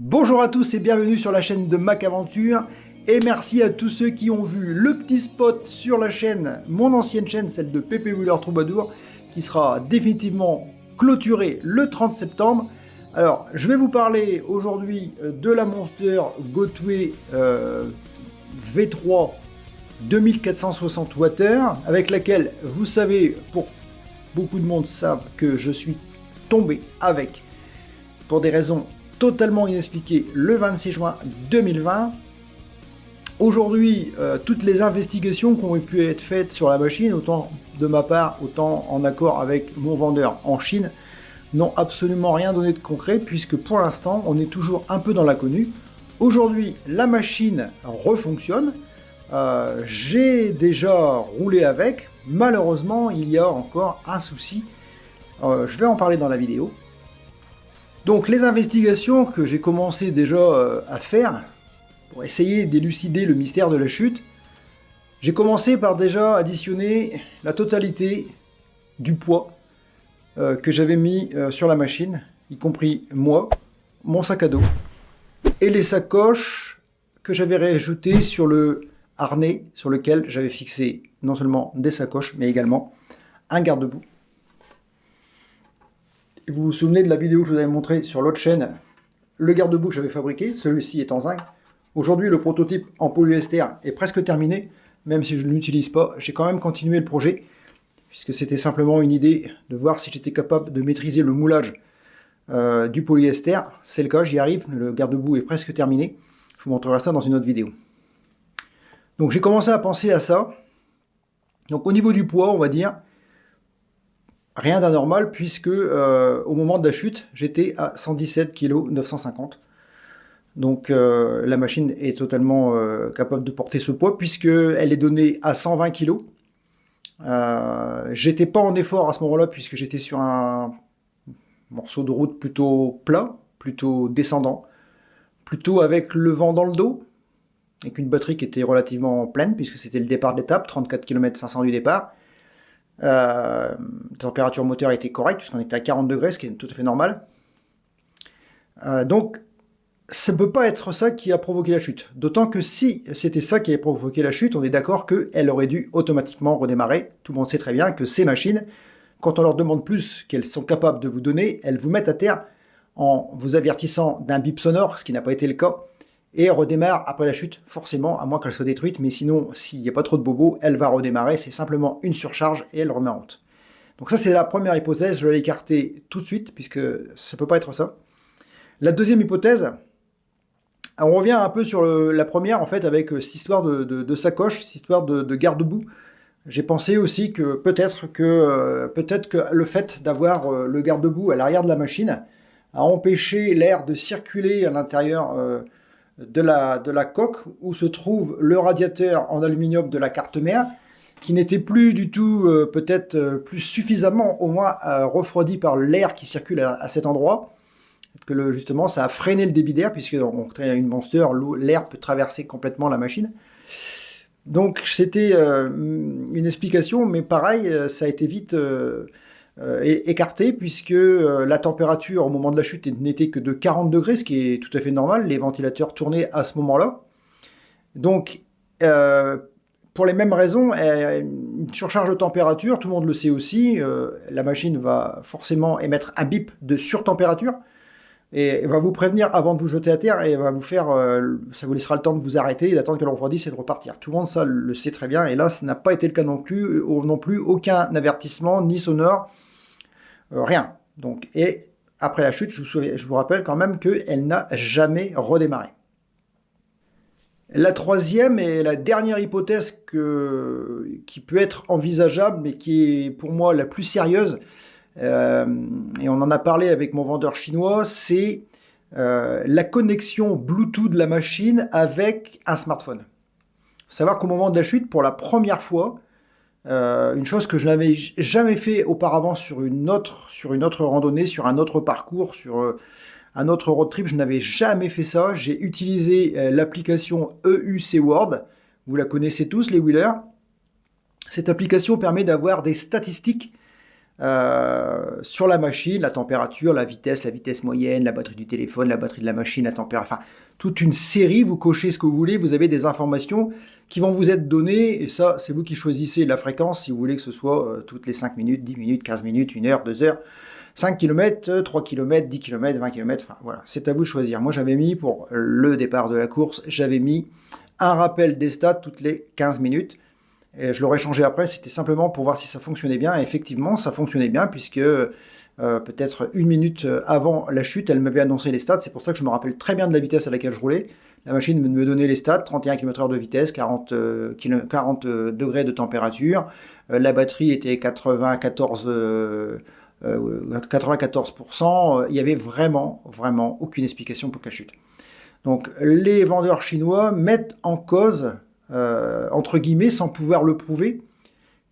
Bonjour à tous et bienvenue sur la chaîne de Mac Aventure. Et merci à tous ceux qui ont vu le petit spot sur la chaîne, mon ancienne chaîne, celle de Pépé Wheeler Troubadour, qui sera définitivement clôturée le 30 septembre. Alors, je vais vous parler aujourd'hui de la Monster Gateway V3 2460 Wh, avec laquelle, vous savez, pour beaucoup de monde savent que je suis tombé avec, pour des raisons totalement inexpliquées, le 26 juin 2020. Aujourd'hui, toutes les investigations qui ont pu être faites sur la machine, autant de ma part, autant en accord avec mon vendeur en Chine, n'ont absolument rien donné de concret, puisque pour l'instant, on est toujours un peu dans l'inconnu. Aujourd'hui, la machine refonctionne. J'ai déjà roulé avec. Malheureusement, il y a encore un souci. Je vais en parler dans la vidéo. Donc, les investigations que j'ai commencé déjà à faire, pour essayer d'élucider le mystère de la chute, j'ai commencé par déjà additionner la totalité du poids que j'avais mis sur la machine, y compris moi, mon sac à dos, et les sacoches que j'avais rajoutées sur le harnais sur lequel j'avais fixé non seulement des sacoches, mais également un garde-boue. Vous vous souvenez de la vidéo que je vous avais montré sur l'autre chaîne, le garde-boue que j'avais fabriqué, celui-ci est en zinc. Aujourd'hui, le prototype en polyester est presque terminé, même si je ne l'utilise pas. J'ai quand même continué le projet, puisque c'était simplement une idée de voir si j'étais capable de maîtriser le moulage du polyester. C'est le cas, j'y arrive, le garde-boue est presque terminé. Je vous montrerai ça dans une autre vidéo. Donc j'ai commencé à penser à ça. Donc au niveau du poids, on va dire, rien d'anormal, puisque au moment de la chute, j'étais à 117 kg 950. Donc la machine est totalement capable de porter ce poids, puisqu'elle est donnée à 120 kg. J'étais pas en effort à ce moment-là, puisque j'étais sur un morceau de route plutôt plat, plutôt descendant, plutôt avec le vent dans le dos, avec une batterie qui était relativement pleine, puisque c'était le départ d'étape, 34 km 500 du départ. La température moteur était correcte, puisqu'on était à 40 degrés, ce qui est tout à fait normal. Donc, ça ne peut pas être ça qui a provoqué la chute. D'autant que si c'était ça qui avait provoqué la chute, on est d'accord qu'elle aurait dû automatiquement redémarrer. Tout le monde sait très bien que ces machines, quand on leur demande plus qu'elles sont capables de vous donner, elles vous mettent à terre en vous avertissant d'un bip sonore, ce qui n'a pas été le cas, et redémarre après la chute, forcément, à moins qu'elle soit détruite, mais sinon, s'il n'y a pas trop de bobos, elle va redémarrer, c'est simplement une surcharge et elle remet en route. Donc ça, c'est la première hypothèse, je vais l'écarter tout de suite, puisque ça ne peut pas être ça. La deuxième hypothèse, on revient un peu sur la première, en fait, avec cette histoire de sacoche, cette histoire de garde-boue. J'ai pensé aussi que peut-être que le fait d'avoir le garde-boue à l'arrière de la machine a empêché l'air de circuler à l'intérieur de la coque où se trouve le radiateur en aluminium de la carte mère, qui n'était plus du tout, peut-être plus suffisamment au moins refroidi par l'air qui circule à cet endroit. Que justement ça a freiné le débit d'air, puisque on crée une Monster, l'air peut traverser complètement la machine. Donc c'était une explication, mais pareil, ça a été vite écarté, puisque la température au moment de la chute n'était que de 40 degrés, ce qui est tout à fait normal, les ventilateurs tournaient à ce moment-là. Donc pour les mêmes raisons, une surcharge de température, tout le monde le sait aussi, la machine va forcément émettre un bip de surtempérature, et va vous prévenir avant de vous jeter à terre, et va vous faire, ça vous laissera le temps de vous arrêter, d'attendre que l'on refroidisse et de repartir. Tout le monde ça le sait très bien, et là ça n'a pas été le cas non plus, aucun avertissement, ni sonore, rien. Donc, et après la chute, je vous rappelle quand même qu'elle n'a jamais redémarré. La troisième et la dernière hypothèse qui peut être envisageable, mais qui est pour moi la plus sérieuse, et on en a parlé avec mon vendeur chinois, c'est la connexion Bluetooth de la machine avec un smartphone. Il faut savoir qu'au moment de la chute, pour la première fois, une chose que je n'avais jamais fait auparavant sur une autre randonnée, sur un autre parcours, sur un autre road trip, je n'avais jamais fait ça. J'ai utilisé l'application EUC World, vous la connaissez tous les wheelers. Cette application permet d'avoir des statistiques sur la machine, la température, la vitesse moyenne, la batterie du téléphone, la batterie de la machine, la température, enfin, toute une série, vous cochez ce que vous voulez, vous avez des informations qui vont vous être données, et ça, c'est vous qui choisissez la fréquence, si vous voulez que ce soit toutes les 5 minutes, 10 minutes, 15 minutes, 1 heure, 2 heures, 5 km, 3 km, 10 km, 20 km, enfin voilà, c'est à vous de choisir. Moi, j'avais mis, pour le départ de la course, j'avais mis un rappel des stats toutes les 15 minutes, et je l'aurais changé après, c'était simplement pour voir si ça fonctionnait bien. Et effectivement, ça fonctionnait bien, puisque peut-être 1 minute avant la chute, elle m'avait annoncé les stats. C'est pour ça que je me rappelle très bien de la vitesse à laquelle je roulais. La machine me donnait les stats, 31 km/h de vitesse, 40 degrés de température. La batterie était 94%. Il n'y avait vraiment aucune explication pour qu'elle chute. Donc les vendeurs chinois mettent en cause, entre guillemets, sans pouvoir le prouver,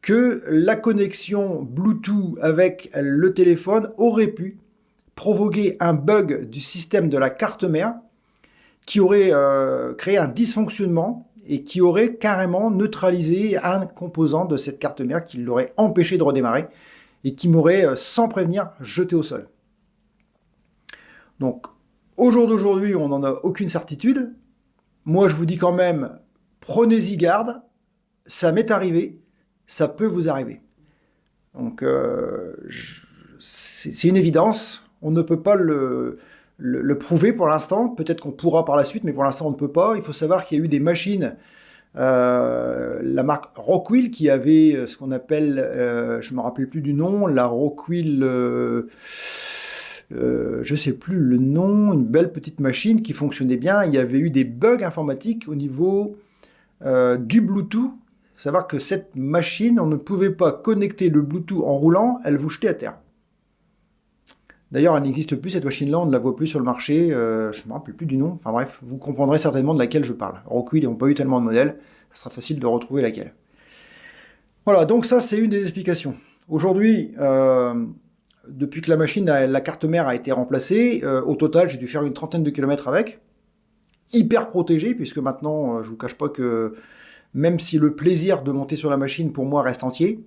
que la connexion Bluetooth avec le téléphone aurait pu provoquer un bug du système de la carte mère qui aurait créé un dysfonctionnement et qui aurait carrément neutralisé un composant de cette carte mère qui l'aurait empêché de redémarrer et qui m'aurait, sans prévenir, jeté au sol. Donc, au jour d'aujourd'hui, on n'en a aucune certitude. Moi, je vous dis quand même, prenez-y garde. Ça m'est arrivé, ça peut vous arriver. Donc, c'est une évidence. On ne peut pas le prouver pour l'instant. Peut-être qu'on pourra par la suite, mais pour l'instant, on ne peut pas. Il faut savoir qu'il y a eu des machines, la marque Rockwell, qui avait ce qu'on appelle, je ne me rappelle plus du nom, la Rockwell... je ne sais plus le nom, une belle petite machine qui fonctionnait bien. Il y avait eu des bugs informatiques au niveau du Bluetooth. Il faut savoir que cette machine, on ne pouvait pas connecter le Bluetooth en roulant, elle vous jetait à terre. D'ailleurs, elle n'existe plus, cette machine-là, on ne la voit plus sur le marché, je ne me rappelle plus du nom. Enfin bref, vous comprendrez certainement de laquelle je parle. Rockwell, ils n'ont pas eu tellement de modèles, ça sera facile de retrouver laquelle. Voilà, donc ça, c'est une des explications. Aujourd'hui, depuis que la machine, la carte mère a été remplacée, au total, j'ai dû faire une trentaine de kilomètres avec. Hyper protégé, puisque maintenant, je ne vous cache pas que même si le plaisir de monter sur la machine, pour moi, reste entier,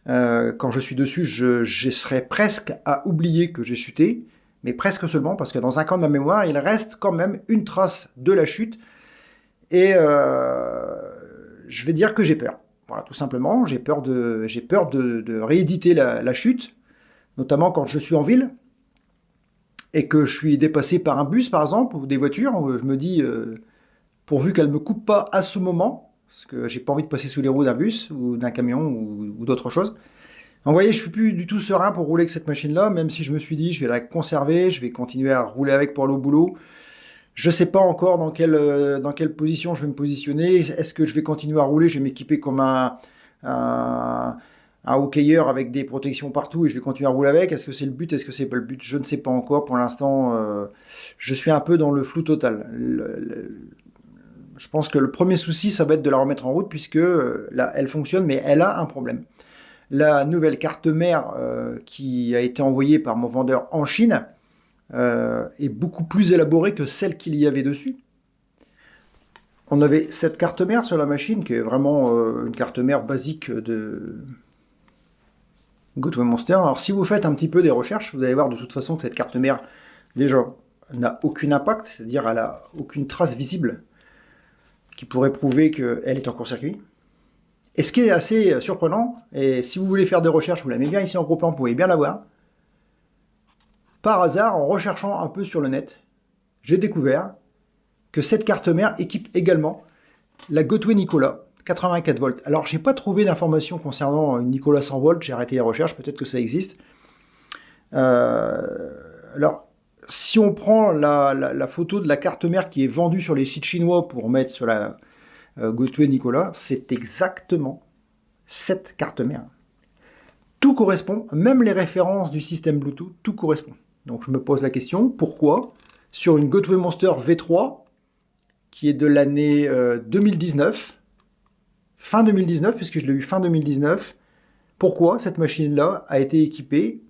quand je suis dessus, je serais presque à oublier que j'ai chuté, mais presque seulement, parce que dans un coin de ma mémoire, il reste quand même une trace de la chute, et je vais dire que j'ai peur. Voilà, tout simplement, j'ai peur de rééditer la chute, notamment quand je suis en ville, et que je suis dépassé par un bus, par exemple, ou des voitures, où je me dis, pourvu qu'elle ne me coupe pas à ce moment, parce que j'ai pas envie de passer sous les roues d'un bus, ou d'un camion, ou d'autre chose. Donc, vous voyez, je suis plus du tout serein pour rouler avec cette machine-là, même si je me suis dit, je vais la conserver, je vais continuer à rouler avec pour aller au boulot. Je ne sais pas encore dans quelle position je vais me positionner. Est-ce que je vais continuer à rouler? Je vais m'équiper comme un hockeyeur avec des protections partout et je vais continuer à rouler avec. Est-ce que c'est le but? Est-ce que c'est pas le but? Je ne sais pas encore. Pour l'instant, je suis un peu dans le flou total. Je pense que le premier souci, ça va être de la remettre en route puisque là, elle fonctionne, mais elle a un problème. La nouvelle carte mère qui a été envoyée par mon vendeur en Chine est beaucoup plus élaborée que celle qu'il y avait dessus. On avait cette carte mère sur la machine qui est vraiment une carte mère basique de Gateway Monster. Alors si vous faites un petit peu des recherches, vous allez voir de toute façon que cette carte mère, déjà, n'a aucun impact, c'est-à-dire elle n'a aucune trace visible qui pourrait prouver qu'elle est en court-circuit. Et ce qui est assez surprenant, et si vous voulez faire des recherches, vous la mettez bien ici en gros plan, vous pouvez bien la voir. Par hasard, en recherchant un peu sur le net, j'ai découvert que cette carte mère équipe également la Gateway Nikola 84 volts. Alors, j'ai pas trouvé d'informations concernant une Nikola 100 volts, j'ai arrêté les recherches, peut-être que ça existe. Alors, si on prend la photo de la carte mère qui est vendue sur les sites chinois pour mettre sur la Gateway Nikola, c'est exactement cette carte mère. Tout correspond, même les références du système Bluetooth, tout correspond. Donc je me pose la question, pourquoi sur une Gateway Monster V3, qui est de l'année 2019, fin 2019, puisque je l'ai eu fin 2019, pourquoi cette machine-là a été équipée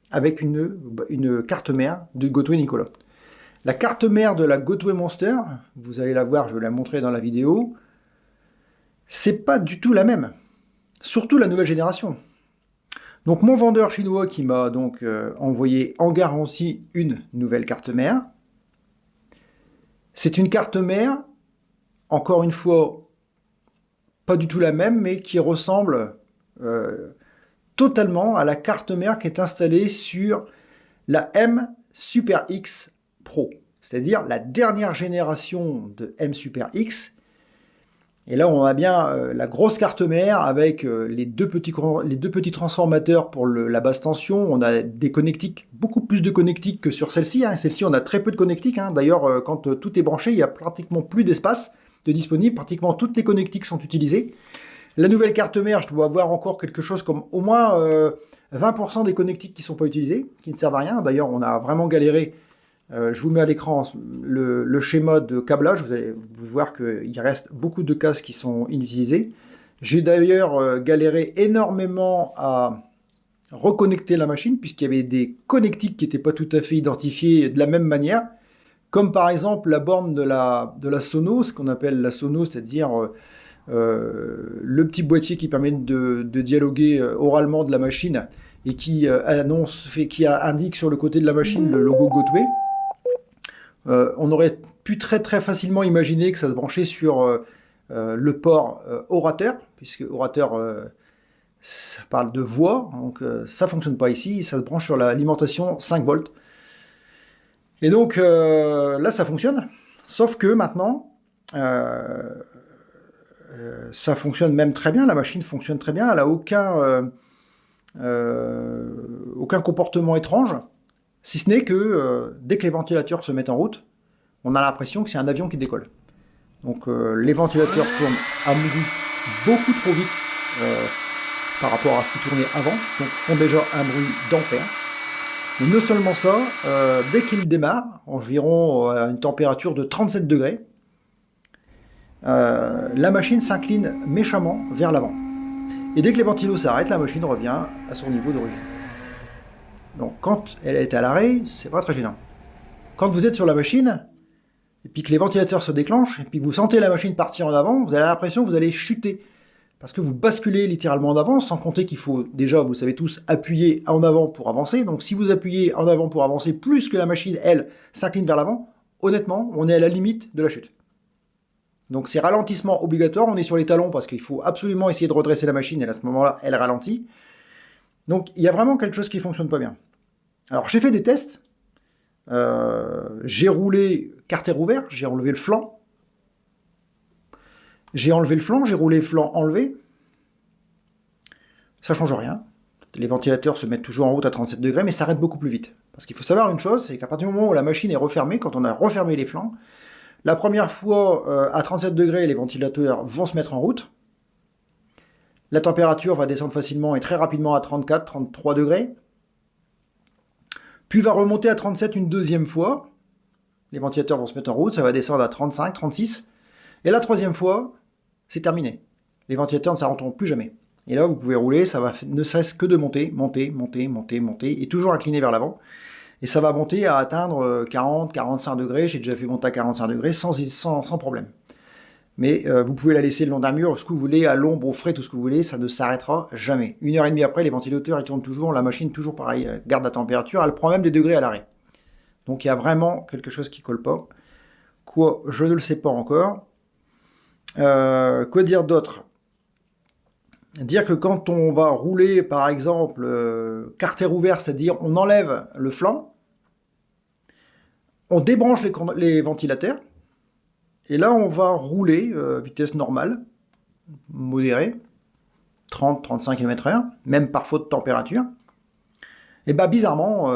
avec une carte mère de Gateway Nikola? La carte mère de la Gateway Monster, vous allez la voir, je vais la montrer dans la vidéo, c'est pas du tout la même. Surtout la nouvelle génération. Donc mon vendeur chinois qui m'a donc envoyé en garantie une nouvelle carte mère. C'est une carte mère, encore une fois, pas du tout la même, mais qui ressemble totalement à la carte mère qui est installée sur la M Super X Pro, c'est-à-dire la dernière génération de M Super X. Et là, on a bien la grosse carte mère avec les deux petits transformateurs pour la basse tension. On a des connectiques, beaucoup plus de connectiques que sur celle-ci. Hein. Celle-ci, on a très peu de connectiques. Hein. D'ailleurs, quand tout est branché, il n'y a pratiquement plus d'espace de disponible. Pratiquement toutes les connectiques sont utilisées. La nouvelle carte mère, je dois avoir encore quelque chose comme au moins 20% des connectiques qui ne sont pas utilisés, qui ne servent à rien. D'ailleurs, on a vraiment galéré. Je vous mets à l'écran le schéma de câblage. Vous allez voir qu'il reste beaucoup de cases qui sont inutilisées. J'ai d'ailleurs galéré énormément à reconnecter la machine, puisqu'il y avait des connectiques qui n'étaient pas tout à fait identifiés de la même manière. Comme par exemple la borne de la Sono, ce qu'on appelle la Sono, c'est-à-dire le petit boîtier qui permet de dialoguer oralement de la machine et qui indique sur le côté de la machine le logo Gotway. On aurait pu très très facilement imaginer que ça se branchait sur le port orateur, puisque orateur ça parle de voix, donc ça fonctionne pas ici, ça se branche sur l'alimentation 5 volts. Et donc là ça fonctionne, sauf que maintenant ça fonctionne même très bien, la machine fonctionne très bien, elle n'a aucun comportement étrange. Si ce n'est que dès que les ventilateurs se mettent en route, on a l'impression que c'est un avion qui décolle. Donc les ventilateurs tournent à mon goût beaucoup trop vite par rapport à ce qu'ils tournaient avant, donc font déjà un bruit d'enfer. Mais non seulement ça, dès qu'ils démarrent, environ à une température de 37 degrés, la machine s'incline méchamment vers l'avant. Et dès que les ventilos s'arrêtent, la machine revient à son niveau d'origine. Donc quand elle est à l'arrêt, c'est pas très gênant. Quand vous êtes sur la machine, et puis que les ventilateurs se déclenchent, et puis que vous sentez la machine partir en avant, vous avez l'impression que vous allez chuter. Parce que vous basculez littéralement en avant, sans compter qu'il faut déjà, vous savez tous, appuyer en avant pour avancer. Donc si vous appuyez en avant pour avancer plus que la machine, elle, s'incline vers l'avant, honnêtement, on est à la limite de la chute. Donc c'est ralentissement obligatoire, on est sur les talons parce qu'il faut absolument essayer de redresser la machine, et à ce moment-là, elle ralentit. Donc il y a vraiment quelque chose qui ne fonctionne pas bien. Alors j'ai fait des tests, j'ai roulé carter ouvert, j'ai enlevé le flanc, j'ai enlevé le flanc, j'ai roulé flanc enlevé, ça change rien. Les ventilateurs se mettent toujours en route à 37 degrés, mais ça arrête beaucoup plus vite. Parce qu'il faut savoir une chose, c'est qu'à partir du moment où la machine est refermée, quand on a refermé les flancs, la première fois à 37 degrés, les ventilateurs vont se mettre en route. La température va descendre facilement et très rapidement à 34-33 degrés. Puis va remonter à 37 une deuxième fois. Les ventilateurs vont se mettre en route, ça va descendre à 35, 36. Et la troisième fois, c'est terminé. Les ventilateurs ne s'arrêteront plus jamais. Et là, vous pouvez rouler, ça va ne cesse que de monter, et toujours incliné vers l'avant. Et ça va monter à atteindre 40, 45 degrés. J'ai déjà fait monter à 45 degrés sans problème. Mais vous pouvez la laisser le long d'un mur, ce que vous voulez, à l'ombre, au frais, tout ce que vous voulez, ça ne s'arrêtera jamais. 1h30 après, les ventilateurs ils tournent toujours, la machine toujours pareil, garde la température, elle prend même des degrés à l'arrêt. Donc il y a vraiment quelque chose qui ne colle pas. Quoi, je ne le sais pas encore. Quoi dire d'autre? Dire que quand on va rouler, par exemple, carter ouvert, c'est-à-dire on enlève le flanc, on débranche les ventilateurs, et là on va rouler, vitesse normale, modérée, 30-35 km/h, même par faute de température. Et bah bizarrement,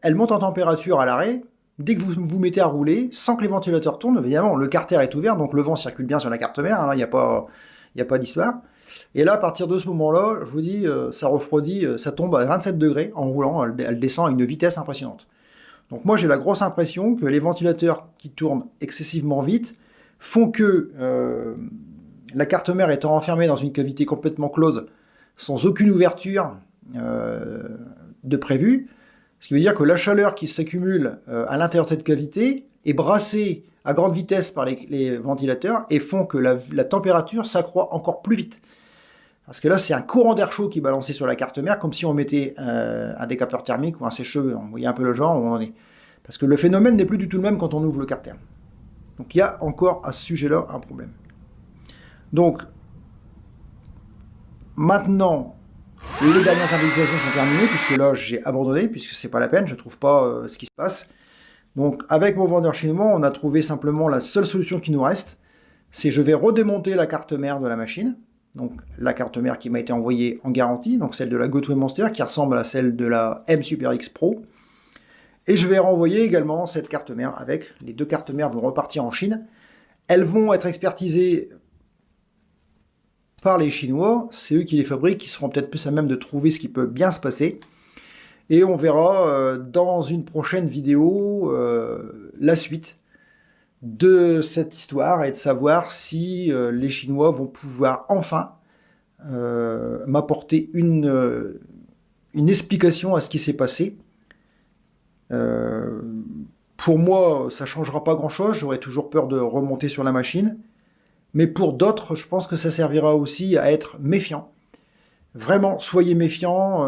elle monte en température à l'arrêt, dès que vous vous mettez à rouler, sans que les ventilateurs tournent, évidemment, le carter est ouvert, donc le vent circule bien sur la carte mère, il n'y a pas d'histoire. Et là, à partir de ce moment-là, je vous dis, ça refroidit, ça tombe à 27 degrés en roulant, elle descend à une vitesse impressionnante. Donc moi, j'ai la grosse impression que les ventilateurs qui tournent excessivement vite font que la carte mère étant enfermée dans une cavité complètement close, sans aucune ouverture de prévu, ce qui veut dire que la chaleur qui s'accumule à l'intérieur de cette cavité est brassée à grande vitesse par les ventilateurs et font que la température s'accroît encore plus vite. Parce que là, c'est un courant d'air chaud qui est balancé sur la carte mère, comme si on mettait un décapeur thermique ou un sèche-cheveux. On voyait un peu le genre où on est. Parce que le phénomène n'est plus du tout le même quand on ouvre le carter. Donc il y a encore à ce sujet-là un problème. Donc, maintenant, les dernières investigations sont terminées, puisque là, j'ai abandonné, puisque c'est pas la peine, je trouve pas ce qui se passe. Donc, avec mon vendeur chinois, on a trouvé simplement la seule solution qui nous reste, c'est je vais redémonter la carte mère de la machine, donc la carte mère qui m'a été envoyée en garantie, donc celle de la Gateway Monster, qui ressemble à celle de la M Super X Pro. Et je vais renvoyer également cette carte mère avec. Les deux cartes mères vont repartir en Chine. Elles vont être expertisées par les Chinois. C'est eux qui les fabriquent, qui seront peut-être plus à même de trouver ce qui peut bien se passer. Et on verra dans une prochaine vidéo la suite de cette histoire et de savoir si les Chinois vont pouvoir enfin m'apporter une explication à ce qui s'est passé. Pour moi, ça ne changera pas grand-chose, j'aurai toujours peur de remonter sur la machine. Mais pour d'autres, je pense que ça servira aussi à être méfiant. Vraiment, soyez méfiants.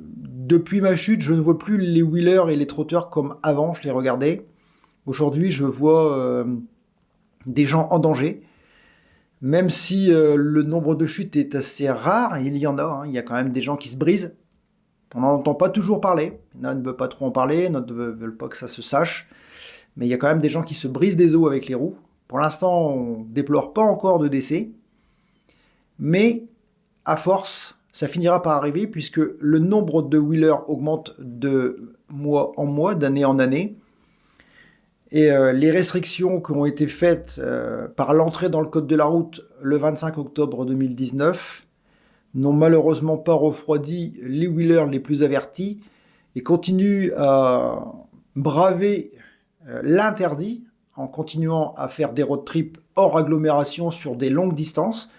Depuis ma chute, je ne vois plus les wheelers et les trotteurs comme avant, je les regardais. Aujourd'hui, je vois des gens en danger. Même si le nombre de chutes est assez rare, il y en a. Hein, il y a quand même des gens qui se brisent. On n'en entend pas toujours parler. Il y en a qui ne veulent pas trop en parler, d'autres ne veulent pas que ça se sache. Mais il y a quand même des gens qui se brisent des os avec les roues. Pour l'instant, on ne déplore pas encore de décès. Mais à force, ça finira par arriver puisque le nombre de wheelers augmente de mois en mois, d'année en année. Et les restrictions qui ont été faites par l'entrée dans le code de la route le 25 octobre 2019 n'ont malheureusement pas refroidi les wheelers les plus avertis et continuent à braver l'interdit en continuant à faire des road trips hors agglomération sur des longues distances,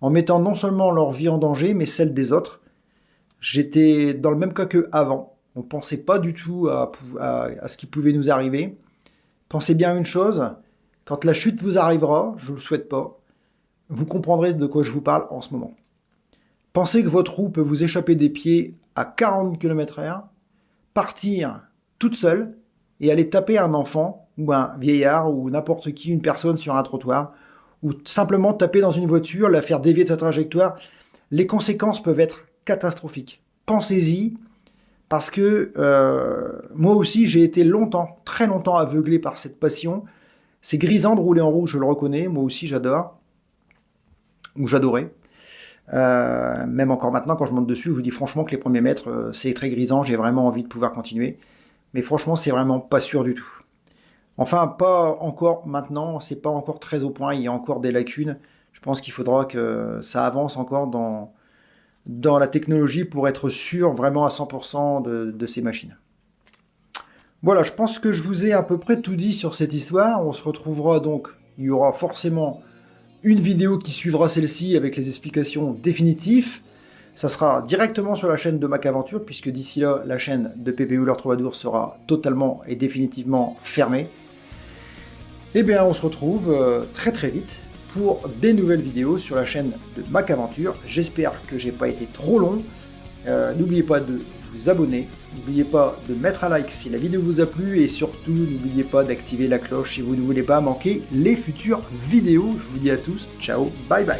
en mettant non seulement leur vie en danger, mais celle des autres. J'étais dans le même cas qu'avant. On ne pensait pas du tout à ce qui pouvait nous arriver. Pensez bien à une chose, quand la chute vous arrivera, je ne le souhaite pas, vous comprendrez de quoi je vous parle en ce moment. Pensez que votre roue peut vous échapper des pieds à 40 km/h, partir toute seule et aller taper un enfant ou un vieillard ou n'importe qui, une personne sur un trottoir, ou simplement taper dans une voiture, la faire dévier de sa trajectoire. Les conséquences peuvent être catastrophiques. Pensez-y, parce que moi aussi j'ai été longtemps, très longtemps aveuglé par cette passion. C'est grisant de rouler en roue, je le reconnais, moi aussi j'adore, ou j'adorais. Même encore maintenant, quand je monte dessus, je vous dis franchement que les premiers mètres, c'est très grisant, j'ai vraiment envie de pouvoir continuer. Mais franchement, c'est vraiment pas sûr du tout. Enfin, pas encore maintenant, c'est pas encore très au point, il y a encore des lacunes. Je pense qu'il faudra que ça avance encore dans la technologie pour être sûr vraiment à 100% de ces machines. Voilà, je pense que je vous ai à peu près tout dit sur cette histoire. On se retrouvera donc, il y aura forcément une vidéo qui suivra celle-ci avec les explications définitives. Ça sera directement sur la chaîne de MacAventure, puisque d'ici là, la chaîne de PP Wheeler Troubadour sera totalement et définitivement fermée. Et bien, on se retrouve très très vite pour des nouvelles vidéos sur la chaîne de MacAventure. J'espère que j'ai pas été trop long. N'oubliez pas de vous abonner, n'oubliez pas de mettre un like si la vidéo vous a plu et surtout n'oubliez pas d'activer la cloche si vous ne voulez pas manquer les futures vidéos. Je vous dis à tous, ciao, bye bye.